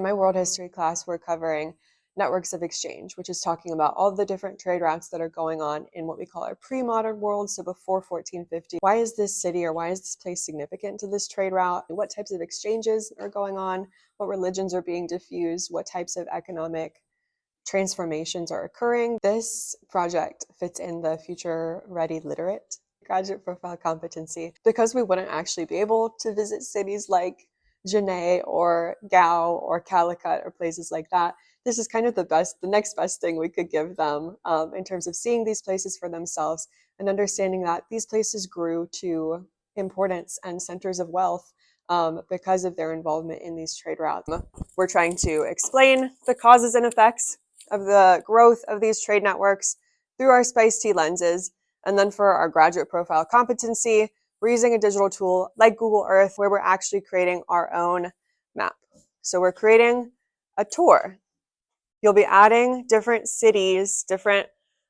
my world history class, we're covering networks of exchange, which is talking about all the different trade routes that are going on in what we call our pre-modern world, so before 1450. Why is this city or why is this place significant to this trade route? What types of exchanges are going on? What religions are being diffused? What types of economic transformations are occurring? This project fits in the future ready literate graduate profile competency because we wouldn't actually be able to visit cities like Genève or Gao or Calicut or places like that. This is kind of the next best thing we could give them in terms of seeing these places for themselves and understanding that these places grew to importance and centers of wealth because of their involvement in these trade routes. We're trying to explain the causes and effects of the growth of these trade networks through our Spice Tea lenses. And then for our graduate profile competency, we're using a digital tool like Google Earth where we're actually creating our own map. So we're creating a tour. You'll be adding different cities, different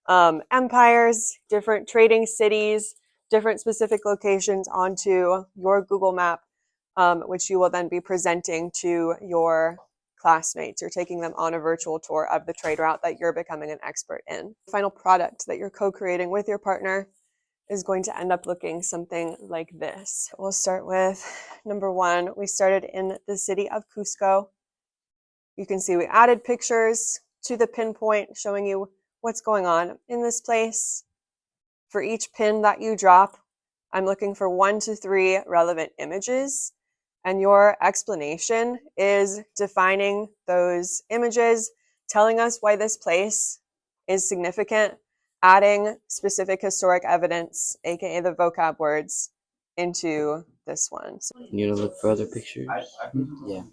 empires, different trading cities, different specific locations onto your Google map, which you will then be presenting to your classmates. You're taking them on a virtual tour of the trade route that you're becoming an expert in. The final product that you're co-creating with your partner is going to end up looking something like this. We'll start with number one. We started in the city of Cusco. You can see we added pictures to the pinpoint showing you what's going on in this place. For each pin that you drop, I'm looking for 1 to 3 relevant images. And your explanation is defining those images, telling us why this place is significant, adding specific historic evidence, aka the vocab words, into this one. So, you gonna look for other pictures? Yeah.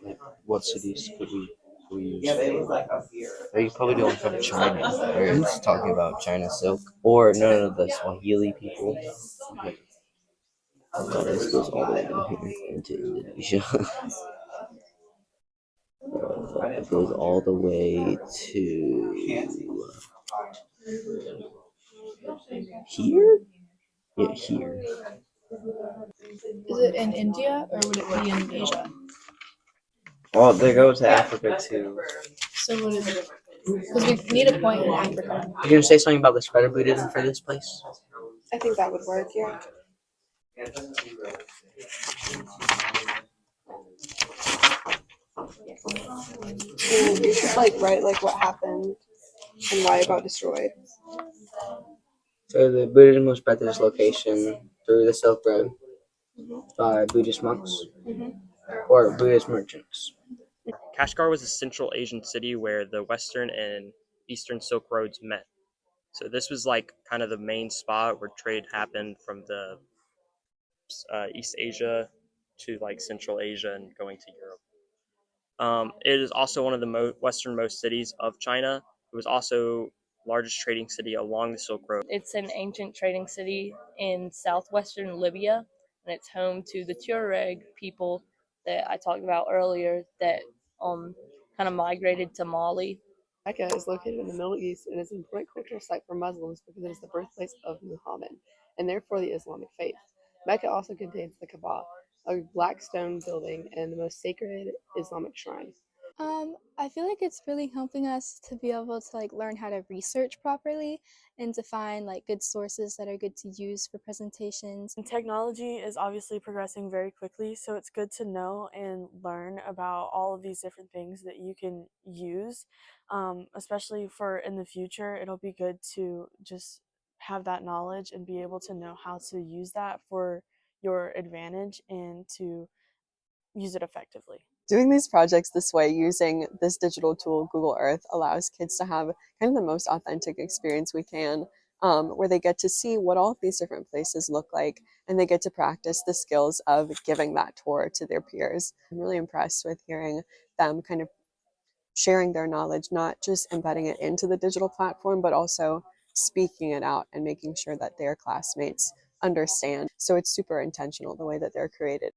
Like what cities could we use? Are you probably the one from China? Where it's talking about China silk? Or no, the Swahili people. Oh, this goes all the way down here into Indonesia. It goes all the way to here? Yeah, here. Is it in India or would it be in Asia? Well, they go to Africa too. So would it? Because we need a point in Africa. You're gonna say something about the spread of Buddhism for this place? I think that would work, yeah. And you should write what happened and why it got destroyed. So the Buddhism was spread to this location through the Silk Road by Buddhist monks or Buddhist merchants. Kashgar was a Central Asian city where the Western and Eastern Silk Roads met. So this was like kind of the main spot where trade happened from the East Asia to like Central Asia and going to Europe. It is also one of the westernmost cities of China. It was also largest trading city along the Silk Road. It's an ancient trading city in southwestern Libya, and it's home to the Tuareg people that I talked about earlier that kind of migrated to Mali. Mecca is located in the Middle East and is an important cultural site for Muslims because it is the birthplace of Muhammad, and therefore the Islamic faith. Mecca also contains the Kaaba, a black stone building and the most sacred Islamic shrine. I feel like it's really helping us to be able to learn how to research properly and to find good sources that are good to use for presentations. And technology is obviously progressing very quickly, so it's good to know and learn about all of these different things that you can use, especially for in the future. It'll be good to just have that knowledge and be able to know how to use that for your advantage and to use it effectively. Doing these projects this way, using this digital tool, Google Earth, allows kids to have kind of the most authentic experience we can, where they get to see what all of these different places look like, and they get to practice the skills of giving that tour to their peers. I'm really impressed with hearing them kind of sharing their knowledge, not just embedding it into the digital platform, but also speaking it out and making sure that their classmates understand. So it's super intentional the way that they're created.